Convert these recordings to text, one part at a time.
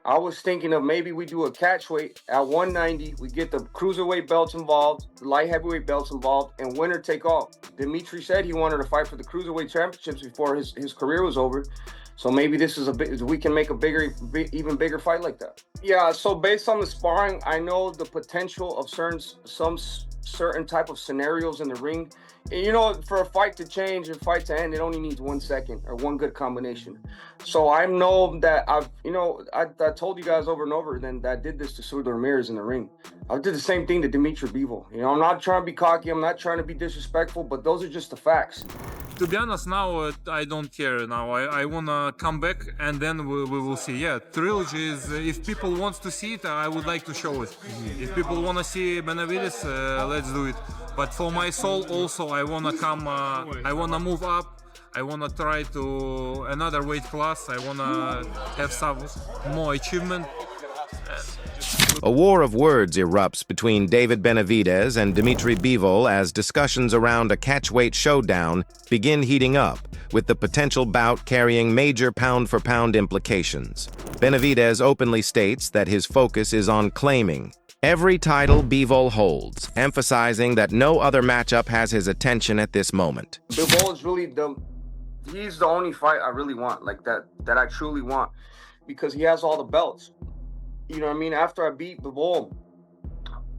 I was thinking of maybe we do a catchweight at 190. We get the cruiserweight belts involved, the light heavyweight belts involved, and winner take all. Dmitry said he wanted to fight for the cruiserweight championships before his career was over. So maybe this is we can make a even bigger fight like that. Yeah, so based on the sparring, I know the potential of some certain type of scenarios in the ring. And, you know, for a fight to change and fight to end, it only needs 1 second or one good combination. So I know that I told you guys over and over then that I did this to Sudo Ramirez in the ring. I did the same thing to Dmitry Bivol. You know, I'm not trying to be cocky, I'm not trying to be disrespectful, but those are just the facts. To be honest, now I don't care. Now I wanna come back and then we will see. Yeah, trilogy is. If people want to see it, I would like to show it. If people wanna see Benavidez, let's do it. But for my soul, also, I wanna come. I wanna move up. I wanna try to another weight class. I wanna have some more achievement. A war of words erupts between David Benavidez and Dmitry Bivol as discussions around a catchweight showdown begin heating up, with the potential bout carrying major pound-for-pound implications. Benavidez openly states that his focus is on claiming every title Bivol holds, emphasizing that no other matchup has his attention at this moment. Bivol is really he's the only fight I really want, like that I truly want, because he has all the belts. You know what I mean? After I beat Bivol,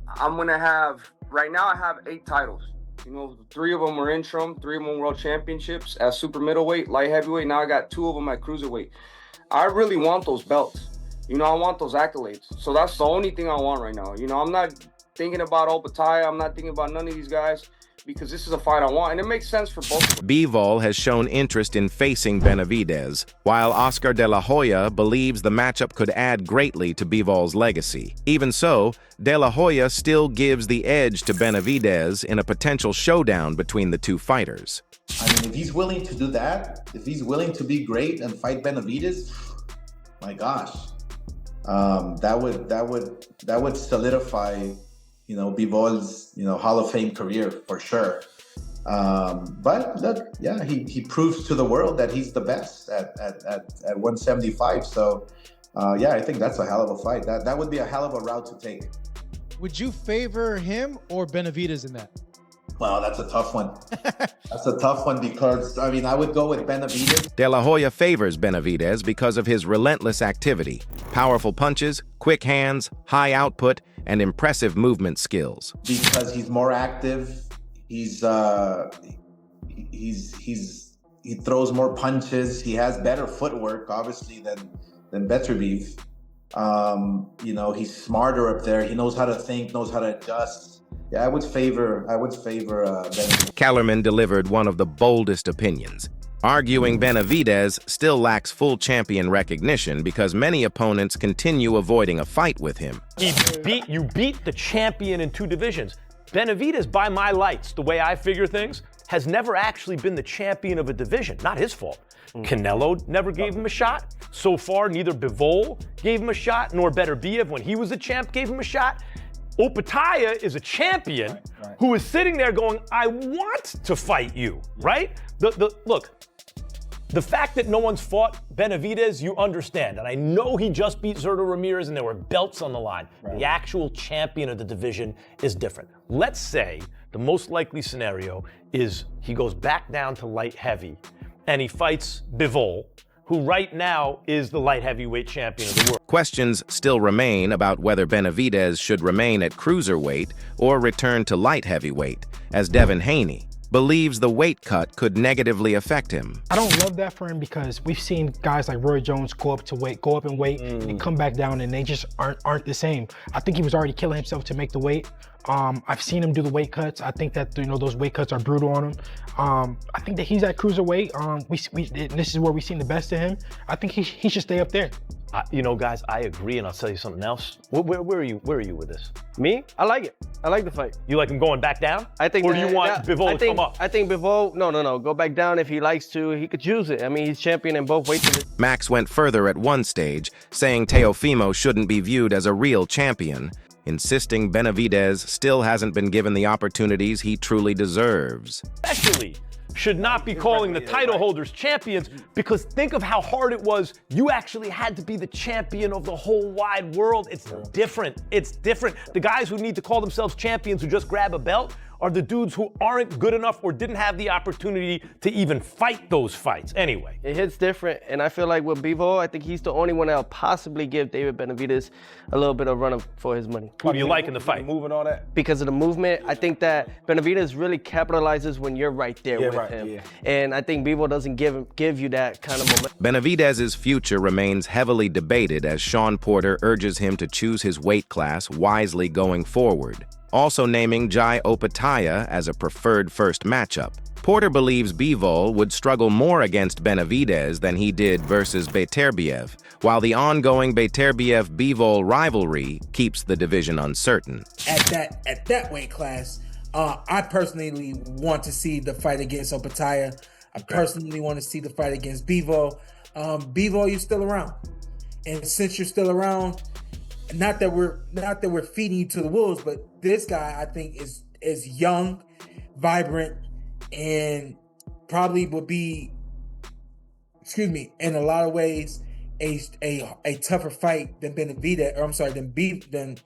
I'm going to have, right now I have 8 titles. You know, 3 of them are interim, 3 of them world championships at super middleweight, light heavyweight. Now I got 2 of them at cruiserweight. I really want those belts. You know, I want those accolades. So that's the only thing I want right now. You know, I'm not thinking about Opataya. I'm not thinking about none of these guys, because this is a fight I want, and it makes sense for both of them. Bivol has shown interest in facing Benavidez, while Oscar de la Hoya believes the matchup could add greatly to Bivol's legacy. Even so, de la Hoya still gives the edge to Benavidez in a potential showdown between the two fighters. I mean, if he's willing to do that, if he's willing to be great and fight Benavidez, my gosh, that would solidify, you know, Bivol's, you know, Hall of Fame career for sure. But look, yeah, he proves to the world that he's the best at 175. So yeah, I think that's a hell of a fight. That would be a hell of a route to take. Would you favor him or Benavidez in that? Well, that's a tough one. That's a tough one because, I mean, I would go with Benavidez. De la Hoya favors Benavidez because of his relentless activity, powerful punches, quick hands, high output, and impressive movement skills. Because he's more active, he throws more punches, he has better footwork, obviously, than Beterbiev. You know, he's smarter up there. He knows how to think, knows how to adjust. Yeah, I would favor Benavidez. Kellerman delivered one of the boldest opinions, arguing Benavidez still lacks full champion recognition because many opponents continue avoiding a fight with him. You beat the champion in 2 divisions. Benavidez, by my lights, the way I figure things, has never actually been the champion of a division. Not his fault. Canelo never gave him a shot. So far, neither Bivol gave him a shot, nor Beterbiev, when he was a champ, gave him a shot. Opataya is a champion who is sitting there going, I want to fight you, right? Look, the fact that no one's fought Benavidez, you understand. And I know he just beat Zurdo Ramirez and there were belts on the line. Right. The actual champion of the division is different. Let's say the most likely scenario is he goes back down to light heavy and he fights Bivol, who right now is the light heavyweight champion of the world. Questions still remain about whether Benavidez should remain at cruiserweight or return to light heavyweight, as Devin Haney believes the weight cut could negatively affect him. I don't love that for him because we've seen guys like Roy Jones go up in weight and come back down, and they just aren't the same. I think he was already killing himself to make the weight. I've seen him do the weight cuts. I think that, you know, those weight cuts are brutal on him. I think that he's at cruiserweight. This is where we've seen the best of him. I think he should stay up there. You know, guys, I agree, and I'll tell you something else. Where are you with this? Me? I like it. I like the fight. You like him going back down? I think. Or do you want Bivol to come up? I think Bivol, no. Go back down if he likes to. He could choose it. I mean, he's champion in both weights. Max went further at one stage, saying Teofimo shouldn't be viewed as a real champion, insisting Benavidez still hasn't been given the opportunities he truly deserves. Especially should not be calling the title holders champions, because think of how hard it was. You actually had to be the champion of the whole wide world. It's different. It's different. The guys who need to call themselves champions who just grab a belt are the dudes who aren't good enough or didn't have the opportunity to even fight those fights. Anyway. It hits different, and I feel like with Bivol, I think he's the only one that'll possibly give David Benavidez a little bit of run for his money. Who do you like in the fight? Moving all that? Because of the movement, I think that Benavidez really capitalizes when you're right there with him. Yeah. And I think Bivol doesn't give you that kind of moment. Benavidez's future remains heavily debated as Shawn Porter urges him to choose his weight class wisely going forward, also naming Jai Opataya as a preferred first matchup. Porter believes Bivol would struggle more against Benavidez than he did versus Beterbiev, while the ongoing Beterbiev-Bivol rivalry keeps the division uncertain. At that weight class, I personally want to see the fight against Opataya. I personally want to see the fight against Bivol. Bivol, you're still around, and since you're still around, not that we're feeding you to the wolves, but this guy I think is young, vibrant, and probably would be, in a lot of ways, a tougher fight than Benavidez, or I'm sorry, than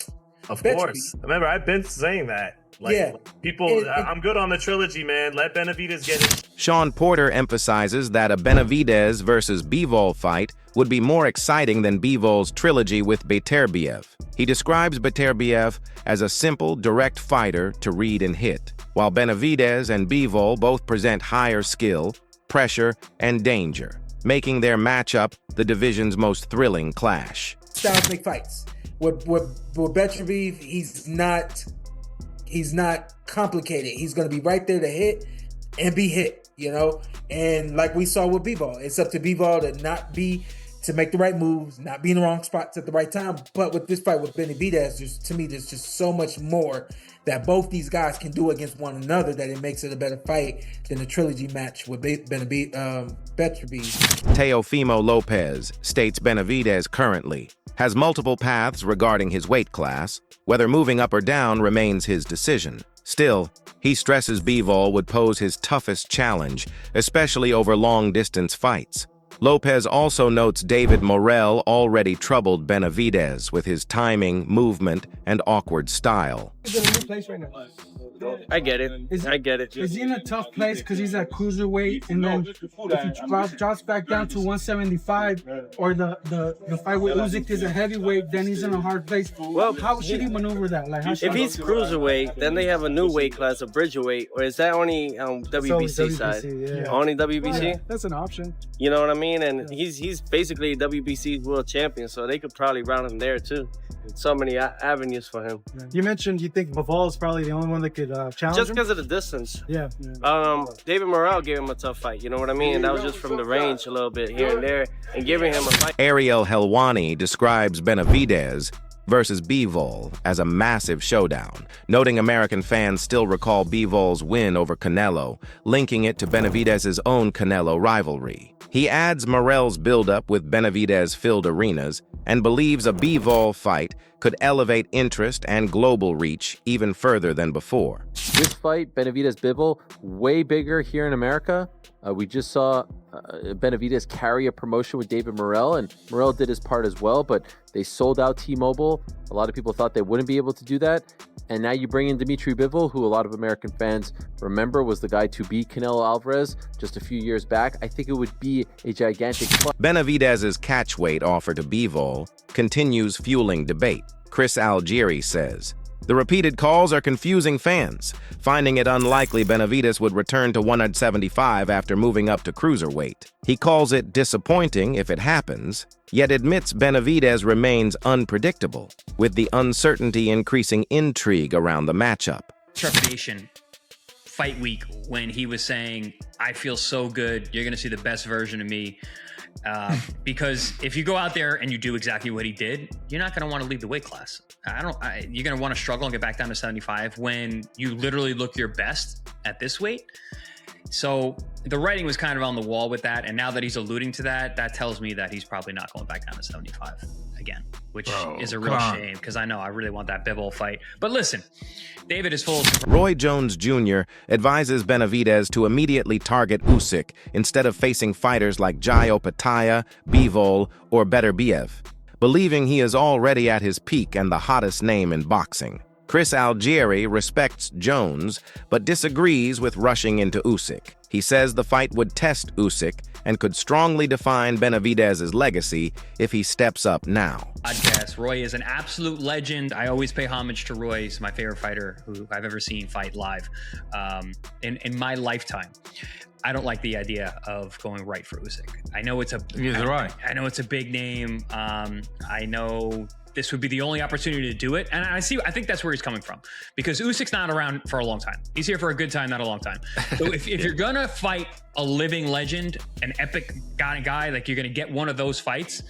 Of course. Remember, I've been saying that. I'm good on the trilogy, man. Let Benavidez get it. Shawn Porter emphasizes that a Benavidez versus Bivol fight would be more exciting than Bivol's trilogy with Beterbiev. He describes Beterbiev as a simple, direct fighter to read and hit, while Benavidez and Bivol both present higher skill, pressure, and danger, making their matchup the division's most thrilling clash. Styles make fights. With Beterbiev, he's not complicated. He's going to be right there to hit and be hit, And like we saw with Bivol, it's up to Bivol to make the right moves, not be in the wrong spots at the right time. But with this fight with Benavidez, to me, there's just so much more that both these guys can do against one another that it makes it a better fight than the trilogy match with Beterbiev. Teofimo Lopez states Benavidez currently has multiple paths regarding his weight class. Whether moving up or down remains his decision. Still, he stresses Bivol would pose his toughest challenge, especially over long-distance fights. Lopez also notes David Morrell already troubled Benavidez with his timing, movement, and awkward style. He's in a new place right now. I get it. I get it. Is he in a tough place because he's at cruiserweight, and then if he drops back down to 175, or the fight with Usyk is a heavyweight, then he's in a hard place. Well, how should he maneuver that? If he's cruiserweight, then they have a new weight class, a bridgerweight, or is that only WBC side? Yeah. Only WBC? Yeah, that's an option. You know what I mean? And he's basically WBC's world champion, so they could probably round him there too. So many avenues for him. You mentioned you think Bivol is probably the only one that could challenge just him? because of the distance. Yeah. David Morrell gave him a tough fight, you know what I mean? And that was just from the range a little bit here and there, and giving him a fight. Ariel Helwani describes Benavidez versus Bivol as a massive showdown, noting American fans still recall Bivol's win over Canelo, linking it to Benavidez's own Canelo rivalry. He adds Morrell's buildup with Benavidez-filled arenas and believes a Bivol fight could elevate interest and global reach even further than before. This fight, Benavidez-Bivol, way bigger here in America. We just saw Benavidez carry a promotion with David Morrell, and Morrell did his part as well, but they sold out T-Mobile. A lot of people thought they wouldn't be able to do that. And now you bring in Dmitry Bivol, who a lot of American fans remember was the guy to beat Canelo Alvarez just a few years back. I think it would be a gigantic fight. Benavidez's catchweight offer to Bivol continues fueling debate. Chris Algieri says, "The repeated calls are confusing fans, finding it unlikely Benavidez would return to 175 after moving up to cruiserweight. He calls it disappointing if it happens, yet admits Benavidez remains unpredictable, with the uncertainty increasing intrigue around the matchup." Trepidation fight week when he was saying, "I feel so good, you're going to see the best version of me." Because if you go out there and you do exactly what he did, you're not going to want to leave the weight class. You're going to want to struggle and get back down to 75 when you literally look your best at this weight. So the writing was kind of on the wall with that, and now that he's alluding to that, that tells me that he's probably not going back down to 75 again, which is a real shame because I know I really want that Bivol fight. But listen, David is full of... Roy Jones Jr. advises Benavidez to immediately target Usyk instead of facing fighters like Jai Opetaia, Bivol, or Beterbiev, believing he is already at his peak and the hottest name in boxing. Chris Algieri respects Jones, but disagrees with rushing into Usyk. He says the fight would test Usyk and could strongly define Benavidez's legacy if he steps up now. Podcast. Roy is an absolute legend. I always pay homage to Roy. He's my favorite fighter who I've ever seen fight live in my lifetime. I don't like the idea of going right for Usyk. I know it's a I know it's a big name. I know this would be the only opportunity to do it, and I think that's where he's coming from, because Usyk's not around for a long time. He's here for a good time, not a long time. So if you're gonna fight a living legend, an epic guy, like you're gonna get one of those fights,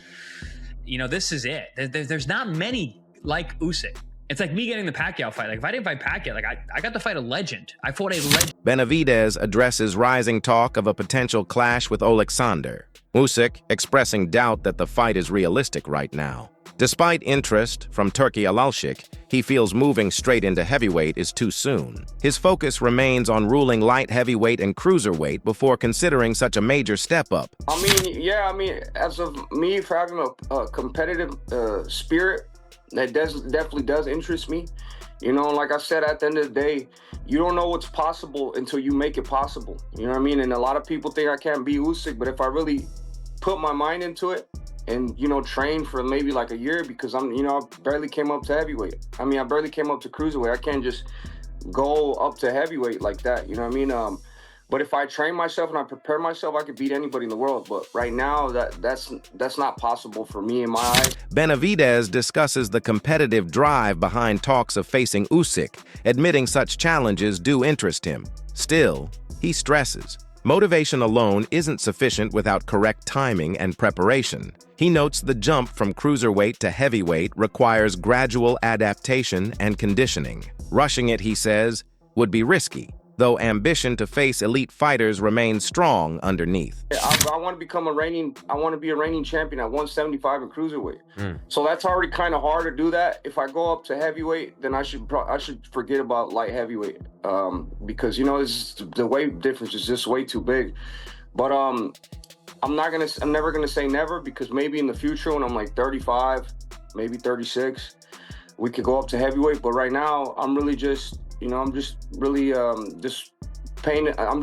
you know, this is it. There's not many like Usyk. It's like me getting the Pacquiao fight. Like if I didn't fight Pacquiao, like I got to fight a legend. I fought a legend. Benavidez addresses rising talk of a potential clash with Oleksandr. Usyk expressing doubt that the fight is realistic right now. Despite interest from Turki Alalshik, he feels moving straight into heavyweight is too soon. His focus remains on ruling light heavyweight and cruiserweight before considering such a major step up. I mean, as of me, for having a competitive spirit, that definitely does interest me. You know, like I said, at the end of the day, you don't know what's possible until you make it possible. You know what I mean? And a lot of people think I can't beat Usyk, but if I really put my mind into it and, you know, train for maybe like a year, because I barely came up to heavyweight. I mean, I barely came up to cruiserweight. I can't just go up to heavyweight like that. You know what I mean? But if I train myself and I prepare myself, I could beat anybody in the world. But right now, that's not possible for me in my eyes. Benavidez discusses the competitive drive behind talks of facing Usyk, admitting such challenges do interest him. Still, he stresses, motivation alone isn't sufficient without correct timing and preparation. He notes the jump from cruiserweight to heavyweight requires gradual adaptation and conditioning. Rushing it, he says, would be risky, though ambition to face elite fighters remains strong underneath. I want to be a reigning champion at 175 in cruiserweight. So that's already kind of hard to do that. If I go up to heavyweight, then I should forget about light heavyweight, because, you know, the weight difference is just way too big. But I'm never gonna say never, because maybe in the future when I'm like 35, maybe 36, we could go up to heavyweight. But right now, I'm really just, you know, I'm just really I'm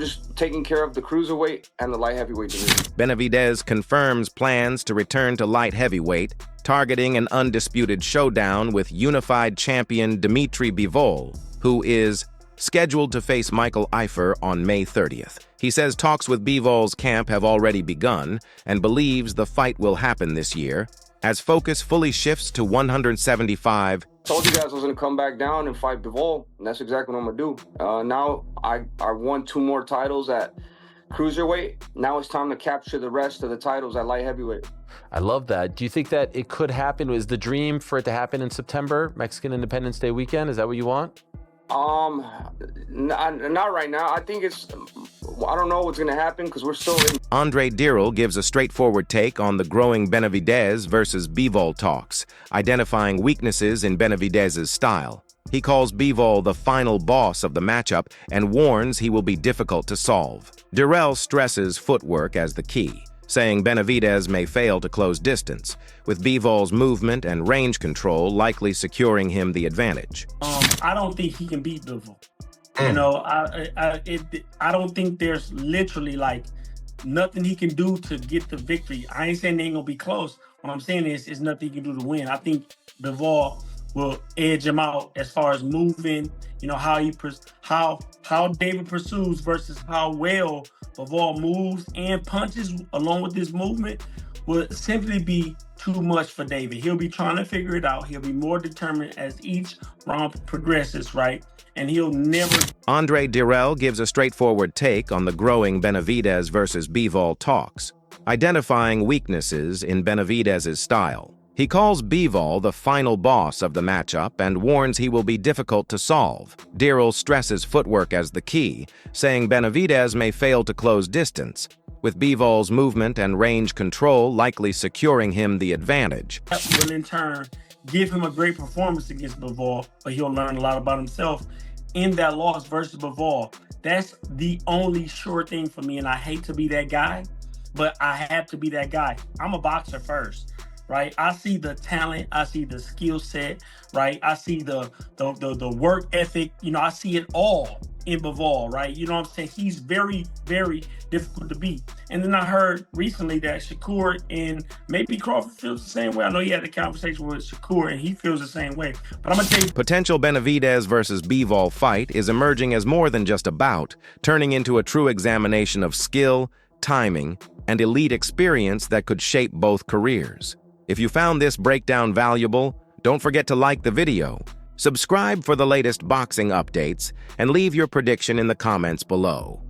just taking care of the cruiserweight and the light heavyweight division. Benavidez confirms plans to return to light heavyweight, targeting an undisputed showdown with unified champion Dmitry Bivol, who is scheduled to face Michael Eifer on May 30th. He says talks with Bivol's camp have already begun and believes the fight will happen this year, as focus fully shifts to 175. Told you guys I was gonna come back down and fight Bivol, and that's exactly what I'm gonna do. Now I won 2 more titles at cruiserweight. Now it's time to capture the rest of the titles at light heavyweight. I love that. Do you think that it could happen? Is the dream for it to happen in September, Mexican Independence Day weekend? Is that what you want? Not right now. I think I don't know what's gonna happen because we're still in. Andre Dirrell gives a straightforward take on the growing Benavidez versus Bivol talks, identifying weaknesses in Benavidez's style. He calls Bivol the final boss of the matchup and warns he will be difficult to solve. Dirrell stresses footwork as the key, saying Benavidez may fail to close distance, with Bivol's movement and range control likely securing him the advantage. I don't think he can beat Bivol. You know, I don't think there's literally like nothing he can do to get the victory. I ain't saying they ain't gonna be close. What I'm saying is nothing he can do to win. I think Bivol will edge him out as far as moving. You know, how David pursues versus how well Bivol moves and punches along with this movement will simply be too much for David. He'll be trying to figure it out. He'll be more determined as each round progresses, right? And he'll never... Andre Dirrell gives a straightforward take on the growing Benavidez versus Bivol talks, identifying weaknesses in Benavidez's style. He calls Bivol the final boss of the matchup and warns he will be difficult to solve. Dirrell stresses footwork as the key, saying Benavidez may fail to close distance, with Bivol's movement and range control likely securing him the advantage. That will in turn give him a great performance against Bivol, but he'll learn a lot about himself in that loss versus Bivol. That's the only sure thing for me, and I hate to be that guy, but I have to be that guy. I'm a boxer first, right? I see the talent, I see the skill set, right? I see the work ethic, I see it all in Bivol, right? You know what I'm saying? He's very, very difficult to beat. And then I heard recently that Shakur and maybe Crawford feels the same way. I know he had a conversation with Shakur and he feels the same way. But I'm gonna tell you, potential Benavidez versus Bivol fight is emerging as more than just a bout, turning into a true examination of skill, timing, and elite experience that could shape both careers. If you found this breakdown valuable, don't forget to like the video, subscribe for the latest boxing updates, and leave your prediction in the comments below.